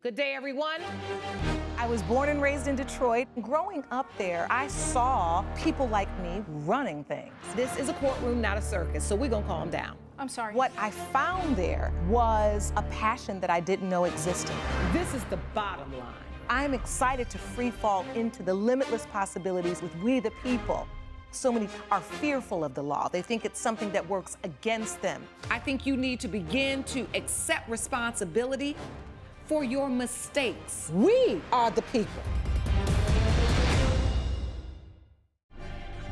Good day, everyone. I was born and raised in Detroit. Growing up there, I saw people like me running things. This is a courtroom, not a circus, so we're gonna calm down. I'm sorry. What I found there was a passion that I didn't know existed. This is the bottom line. I'm excited to free fall into the limitless possibilities with we the people. So many are fearful of the law. They think it's something that works against them. I think you need to begin to accept responsibility for your mistakes. We are the people.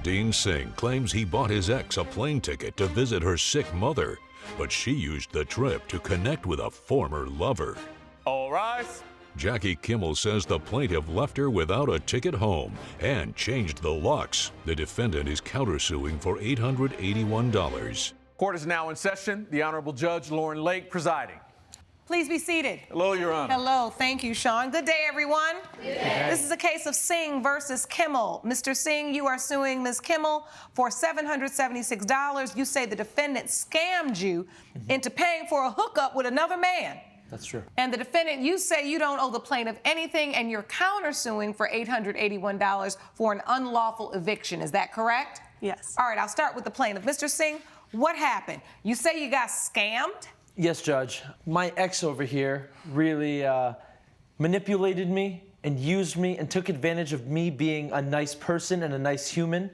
Dean Singh claims he bought his ex a plane ticket to visit her sick mother, but she used the trip to connect with a former lover. All rise. Jackie Kimmel says the plaintiff left her without a ticket home and changed the locks. The defendant is countersuing for $881. Court is now in session. The Honorable Judge Lauren Lake presiding. Please be seated. Hello, Your Honor. Hello, thank you, Sean. Good day, everyone. This is a case of Singh versus Kimmel. Mr. Singh, you are suing Ms. Kimmel for $776. You say the defendant scammed you into paying for a hookup with another man. That's true. And the defendant, you say you don't owe the plaintiff anything, and you're countersuing for $881 for an unlawful eviction. Is that correct? Yes. All right, I'll start with the plaintiff. Mr. Singh, what happened? You say you got scammed? Yes, Judge. My ex over here really manipulated me and used me and took advantage of me being a nice person and a nice human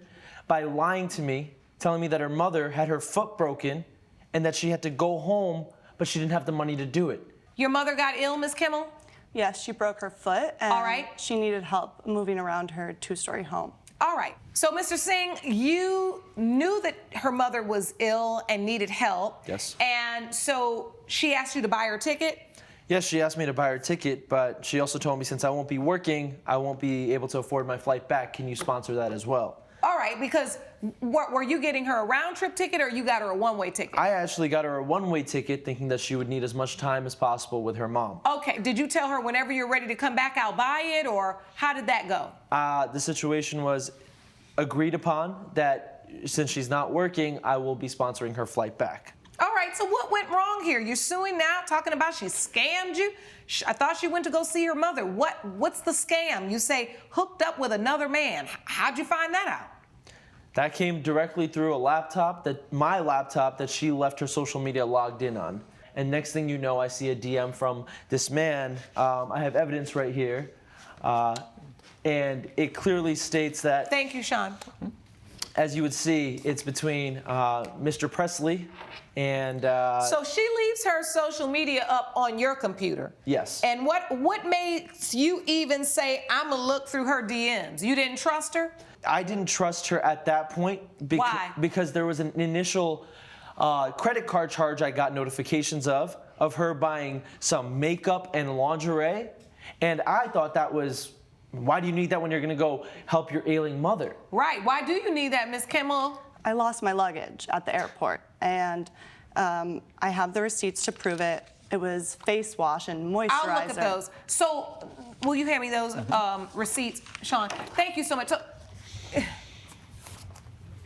by lying to me, telling me that her mother had her foot broken and that she had to go home, but she didn't have the money to do it. Your mother got ill, Ms. Kimmel? Yes, she broke her foot and All right. she needed help moving around her two-story home. All right. So, Mr. Singh, you knew that her mother was ill and needed help. Yes. And so she asked you to buy her ticket? Yes, she asked me to buy her ticket, but she also told me since I won't be working, I won't be able to afford my flight back. Can you sponsor that as well? All right, because were you getting her a round-trip ticket or you got her a one-way ticket? I actually got her a one-way ticket thinking that she would need as much time as possible with her mom. Okay, did you tell her whenever you're ready to come back, I'll buy it, or how did that go? The situation was agreed upon that since she's not working, I will be sponsoring her flight back. All right, so what went wrong here? You're suing now, talking about she scammed you? I thought she went to go see her mother. What's the scam? You say hooked up with another man. How'd you find that out? That came directly through my laptop that she left her social media logged in on. And next thing you know, I see a DM from this man. I have evidence right here. And it clearly states that, Thank you, Sean. as you would see, it's between Mr. Presley and... So she leaves her social media up on your computer. Yes. And what makes you even say, I'm gonna look through her DMs? You didn't trust her? I didn't trust her at that point. Why? Because there was an initial credit card charge I got notifications of her buying some makeup and lingerie. And I thought that was, why do you need that when you're gonna go help your ailing mother? Right, why do you need that, Ms. Kimmel? I lost my luggage at the airport and I have the receipts to prove it. It was face wash and moisturizer. I'll look at those. So, will you hand me those receipts, Sean? Thank you so much.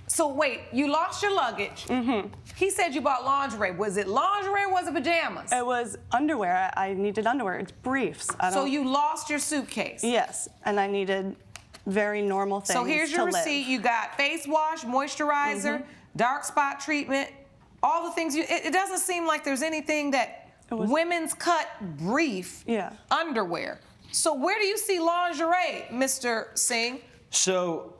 So wait, you lost your luggage. Mm-hmm. He said you bought lingerie. Was it lingerie or was it pajamas? It was underwear. I needed underwear. It's briefs. So you lost your suitcase? Yes, and I needed very normal things. So here's your to live. receipt. You got face wash, moisturizer, dark spot treatment, all the things it doesn't seem like there's anything that women's cut brief underwear. So where do you see lingerie, Mr. Singh? So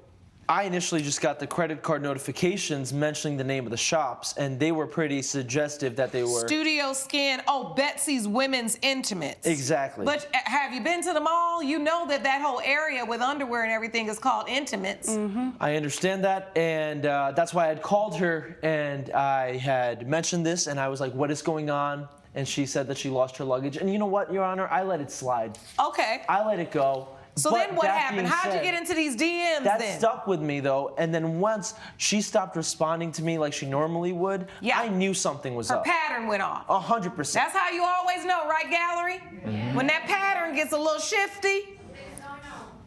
I initially just got the credit card notifications mentioning the name of the shops, and they were pretty suggestive that they were... Studio Skin, Betsy's Women's Intimates. Exactly. But have you been to the mall? You know that whole area with underwear and everything is called Intimates. Mm-hmm. I understand that, and that's why I had called her, and I had mentioned this, and I was like, what is going on? And she said that she lost her luggage. And you know what, Your Honor? I let it slide. Okay. I let it go. So but then what happened? How'd you get into these DMs that then? stuck with me, though. And then once she stopped responding to me like she normally would, I knew something was up. Her pattern went off. 100%. That's how you always know, right, Gallery? Mm-hmm. When that pattern gets a little shifty,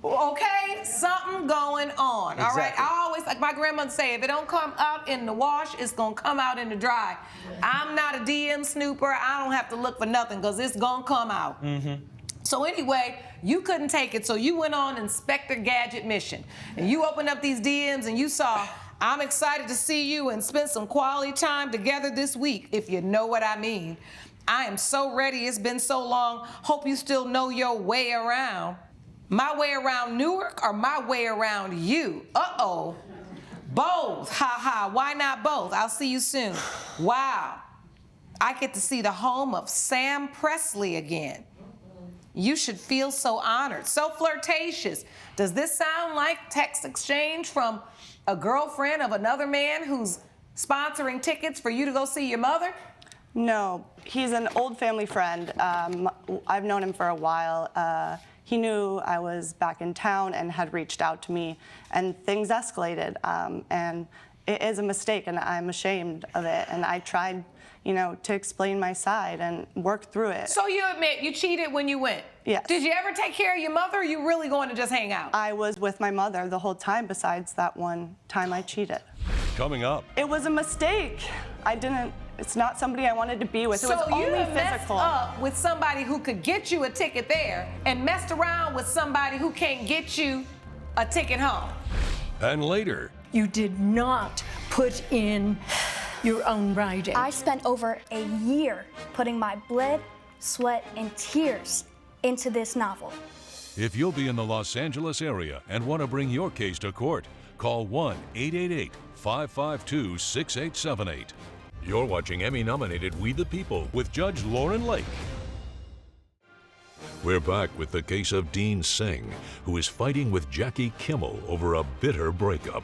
okay, something going on. Exactly. All right, I always, like my grandmother say, if it don't come out in the wash, it's gonna come out in the dry. I'm not a DM snooper. I don't have to look for nothing because it's gonna come out. Mm-hmm. So anyway, you couldn't take it, so you went on Inspector Gadget mission. And you opened up these DMs and you saw, I'm excited to see you and spend some quality time together this week, if you know what I mean. I am so ready, it's been so long. Hope you still know your way around. My way around Newark or my way around you? Uh-oh. Both, ha ha, why not both? I'll see you soon. Wow, I get to see the home of Sam Presley again. You should feel so honored, so flirtatious. Does this sound like text exchange from a girlfriend of another man who's sponsoring tickets for you to go see your mother? No, he's an old family friend. I've known him for a while. He knew I was back in town and had reached out to me, and things escalated. And it is a mistake, and I'm ashamed of it. And I tried, to explain my side and work through it. So you admit you cheated when you went? Yes. Did you ever take care of your mother, or you really going to just hang out? I was with my mother the whole time, besides that one time I cheated. Coming up. It was a mistake. It's not somebody I wanted to be with. It was So you only messed physical. up with somebody who could get you a ticket there and messed around with somebody who can't get you a ticket home. And later. You did not put in your own writing. I spent over a year putting my blood, sweat, and tears into this novel. If you'll be in the Los Angeles area and want to bring your case to court, call 1-888-552-6878. You're watching Emmy-nominated We the People with Judge Lauren Lake. We're back with the case of Dean Singh, who is fighting with Jackie Kimmel over a bitter breakup.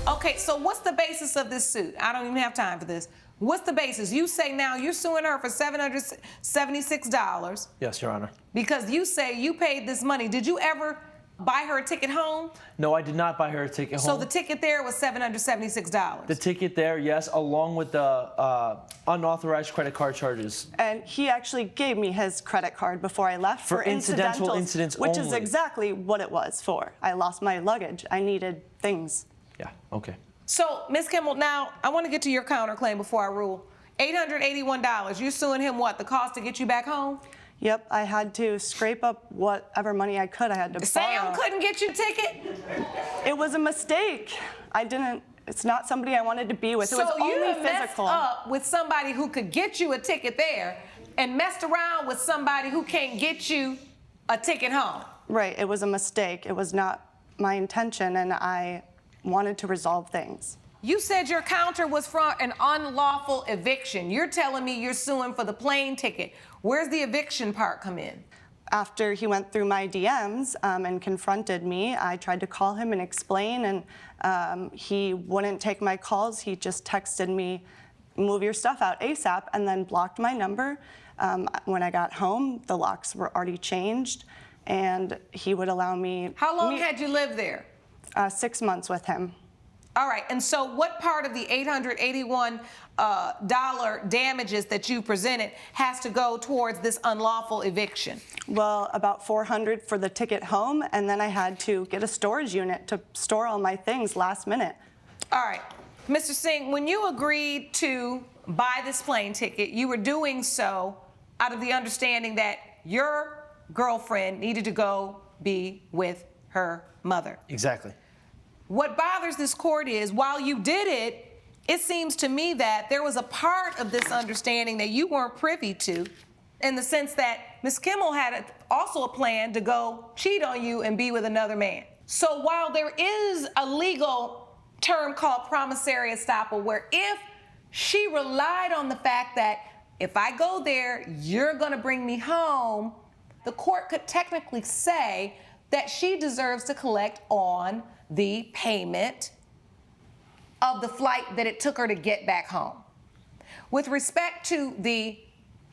Okay, so what's the basis of this suit? I don't even have time for this. What's the basis? You say now you're suing her for $776. Yes, Your Honor. Because you say you paid this money. Did you ever buy her a ticket home? No, I did not buy her a ticket home. So the ticket there was $776. The ticket there, yes, along with the unauthorized credit card charges. And he actually gave me his credit card before I left For incidental incidentals, incidents which is only. exactly what it was for. I lost my luggage. I needed things. Yeah, okay. So, Ms. Kimmel, now I want to get to your counterclaim before I rule. $881. You're suing him what? The cost to get you back home? Yep, I had to scrape up whatever money I could. I had to borrow. Sam couldn't get you a ticket? It was a mistake. It's not somebody I wanted to be with. It was So you only messed physical. up with somebody who could get you a ticket there and messed around with somebody who can't get you a ticket home. Right, it was a mistake. It was not my intention, and I wanted to resolve things. You said your counter was for an unlawful eviction. You're telling me you're suing for the plane ticket. Where's the eviction part come in? After he went through my DMs and confronted me, I tried to call him and explain, and he wouldn't take my calls. He just texted me, move your stuff out ASAP, and then blocked my number. When I got home, the locks were already changed, and he would allow me... How long had you lived there? 6 months with him. All right, and so what part of the $881 damages that you presented has to go towards this unlawful eviction? Well, about $400 for the ticket home, and then I had to get a storage unit to store all my things last minute. All right, Mr. Singh, when you agreed to buy this plane ticket, you were doing so out of the understanding that your girlfriend needed to go be with her mother. Exactly. What bothers this court is, while you did it, it seems to me that there was a part of this understanding that you weren't privy to, in the sense that Ms. Kimmel had also a plan to go cheat on you and be with another man. So while there is a legal term called promissory estoppel, where if she relied on the fact that if I go there, you're gonna bring me home, the court could technically say that she deserves to collect on the payment of the flight that it took her to get back home. With respect to the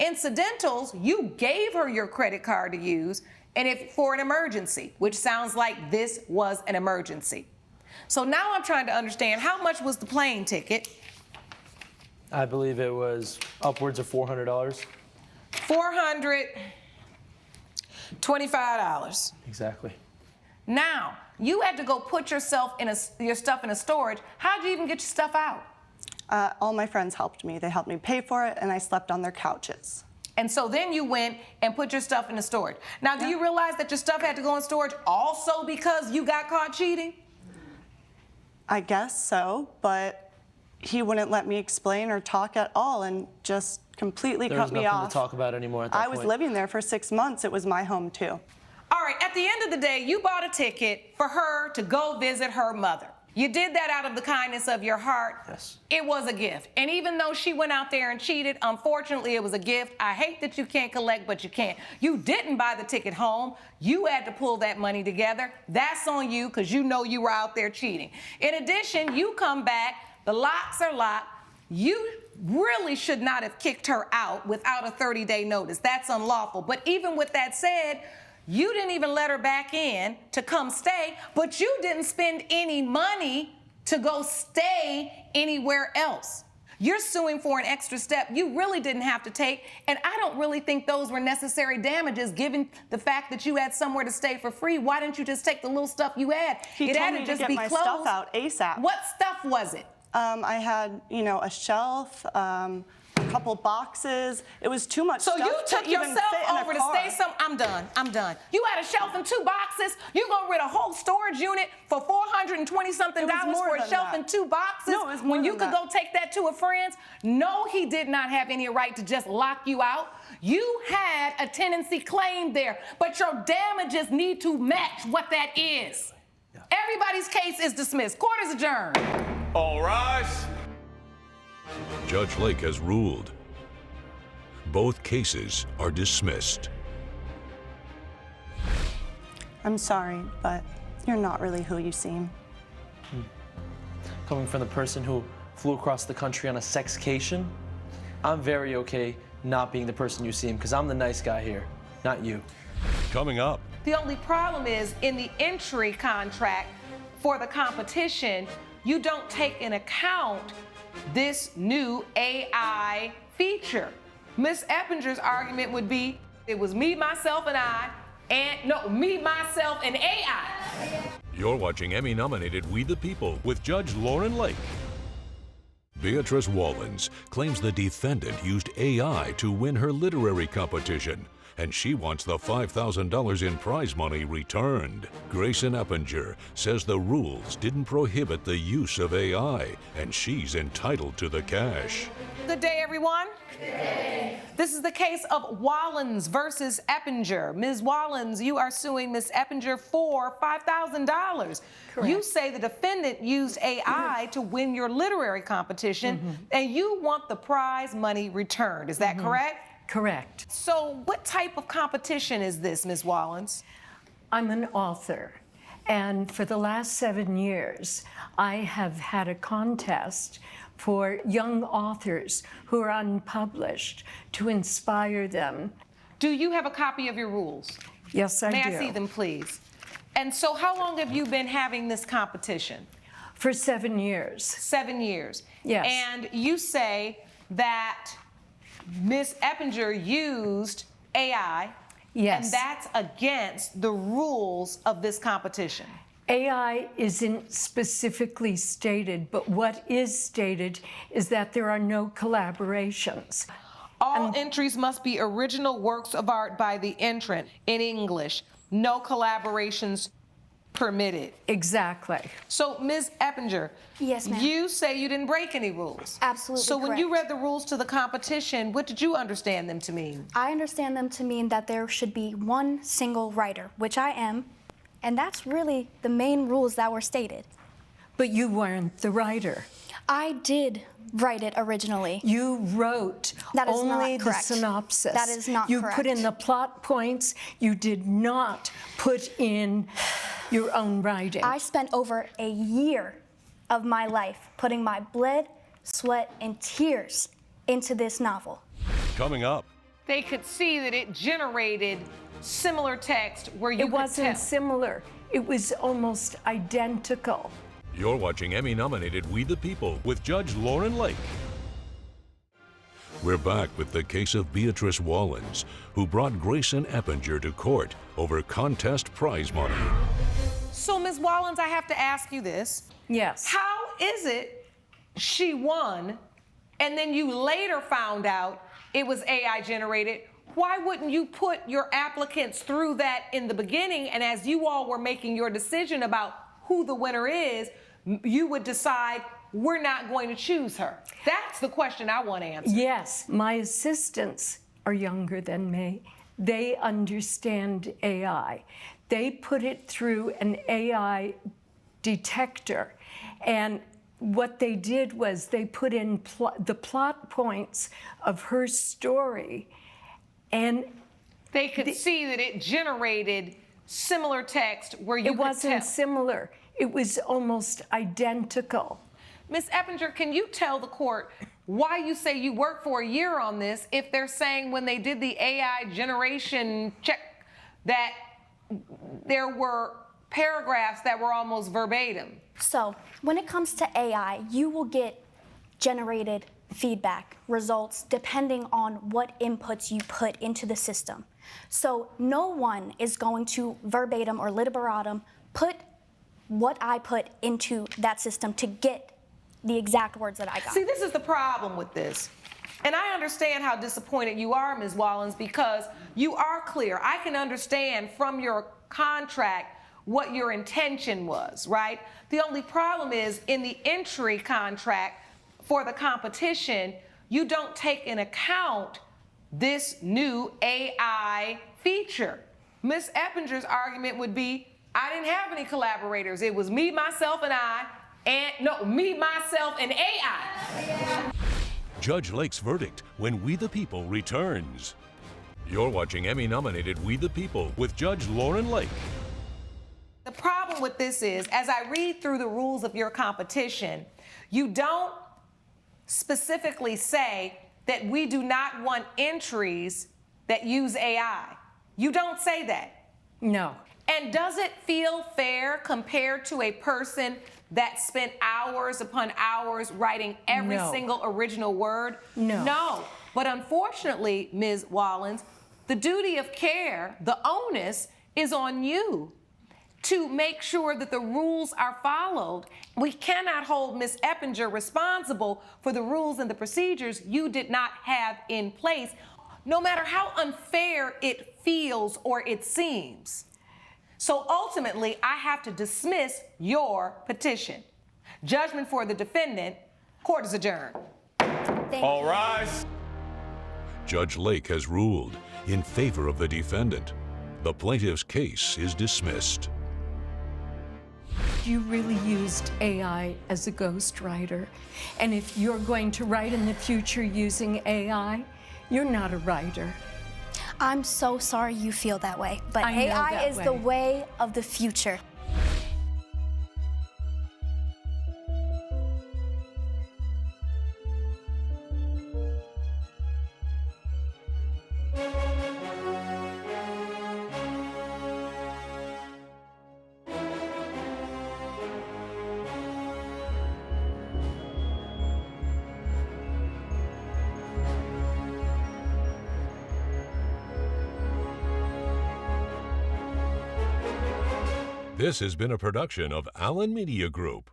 incidentals, you gave her your credit card to use, and if for an emergency, which sounds like this was an emergency. So now I'm trying to understand, how much was the plane ticket? I believe it was upwards of $400. $425. Exactly. Now, you had to go put your stuff in a storage. How'd you even get your stuff out? All my friends helped me. They helped me pay for it, and I slept on their couches. And so then you went and put your stuff in the storage. Now, do you realize that your stuff had to go in storage also because you got caught cheating? I guess so, but he wouldn't let me explain or talk at all and just completely There cut was me nothing off. to talk about anymore at that I point. was living there for 6 months. It was my home too. All right, at the end of the day, you bought a ticket for her to go visit her mother. You did that out of the kindness of your heart. Yes. It was a gift. And even though she went out there and cheated, unfortunately, it was a gift. I hate that you can't collect, but you can't. You didn't buy the ticket home. You had to pull that money together. That's on you because you know you were out there cheating. In addition, you come back, the locks are locked. You really should not have kicked her out without a 30-day notice. That's unlawful. But even with that said, you didn't even let her back in to come stay, but you didn't spend any money to go stay anywhere else. You're suing for an extra step you really didn't have to take, and I don't really think those were necessary damages given the fact that you had somewhere to stay for free. Why didn't you just take the little stuff you had? He told me to get my stuff out ASAP. What stuff was it? I had, a shelf, a couple boxes. It was too much So stuff you took to even yourself fit in a over to car. stay some. I'm done. You had a shelf and 2 boxes. You gonna rent a whole storage unit for $420-something It was more for a than shelf that. and 2 boxes? No, it was more when you than could that. go take that to a friend's? No, he did not have any right to just lock you out. You had a tenancy claim there, but your damages need to match what that is. Yeah. Everybody's case is dismissed. Court is adjourned. All rise. Judge Lake has ruled. Both cases are dismissed. I'm sorry, but you're not really who you seem. Coming from the person who flew across the country on a sexcation, I'm very okay not being the person you seem, because I'm the nice guy here, not you. Coming up, The only problem is in the entry contract for the competition, you don't take into account this new AI feature. Ms. Eppinger's argument would be, it was me, myself, and I, me, myself, and AI. you're watching Emmy-nominated We the People with Judge Lauren Lake. Beatrice Wallens claims the defendant used AI to win her literary competition, and she wants the $5,000 in prize money returned. Grayson Eppinger says the rules didn't prohibit the use of AI, and she's entitled to the cash. Good day, everyone. Good day. This is the case of Wallens versus Eppinger. Ms. Wallens, you are suing Ms. Eppinger for $5,000. You say the defendant used AI to win your literary competition, and you want the prize money returned. Is that correct? Correct. So what type of competition is this, Ms. Wallens? I'm an author, and for the last 7 years, I have had a contest for young authors who are unpublished to inspire them. Do you have a copy of your rules? Yes, I do. May I see them, please? And so how long have you been having this competition? For 7 years. 7 years. Yes. And you say that Ms. Eppinger used AI. Yes. And that's against the rules of this competition. AI isn't specifically stated, but what is stated is that there are no collaborations. All entries must be original works of art by the entrant in English. No collaborations permitted. Exactly. So, Ms. Eppinger, Yes, ma'am. you say you didn't break any rules. Absolutely So when you correct. read the rules to the competition, what did you understand them to mean? I understand them to mean that there should be one single writer, which I am, and that's really the main rules that were stated. But you weren't the writer. I did write it originally. You wrote That is not only the correct. synopsis. That is not you correct. put in the plot points. You did not put in your own writing. I spent over a year of my life putting my blood, sweat, and tears into this novel. Coming up, They could see that it generated similar text where you It wasn't could tell. similar. It was almost identical. you're watching Emmy-nominated We the People with Judge Lauren Lake. We're back with the case of Beatrice Wallens, who brought Grayson Eppinger to court over contest prize money. So, Ms. Wallens, I have to ask you this. Yes. How is it she won, and then you later found out it was AI generated, why wouldn't you put your applicants through that in the beginning, and as you all were making your decision about who the winner is, you would decide, we're not going to choose her? That's the question I want to answer. Yes, my assistants are younger than me. They understand AI. They put it through an AI detector, and what they did was they put in the plot points of her story, and they could see that it generated similar text where you it wasn't similar. It was almost identical. Ms. Eppinger, can you tell the court why you say you worked for a year on this if they're saying when they did the AI generation check that there were paragraphs that were almost verbatim? So when it comes to AI, you will get generated feedback, results, depending on what inputs you put into the system. So no one is going to verbatim or literatum put what I put into that system to get the exact words that I got. See, this is the problem with this. And I understand how disappointed you are, Ms. Wallins, because you are clear. I can understand from your contract what your intention was, right? The only problem is in the entry contract for the competition, you don't take into account this new AI feature. Ms. Eppinger's argument would be, I didn't have any collaborators. It was me, myself, and I, me, myself, and AI. Judge Lake's verdict when We the People returns. You're watching Emmy-nominated We the People with Judge Lauren Lake. The problem with this is, as I read through the rules of your competition, you don't specifically say that we do not want entries that use AI. You don't say that. No. And does it feel fair compared to a person that spent hours upon hours writing every single original word? No. No. But unfortunately, Ms. Wallins, the duty of care, the onus, is on you to make sure that the rules are followed. We cannot hold Ms. Eppinger responsible for the rules and the procedures you did not have in place, no matter how unfair it feels or it seems. So ultimately, I have to dismiss your petition. Judgment for the defendant. Court is adjourned. All rise. Judge Lake has ruled in favor of the defendant. The plaintiff's case is dismissed. You really used AI as a ghostwriter. And if you're going to write in the future using AI, you're not a writer. I'm so sorry you feel that way, but I know AI that is way. the way of the future. This has been a production of Allen Media Group.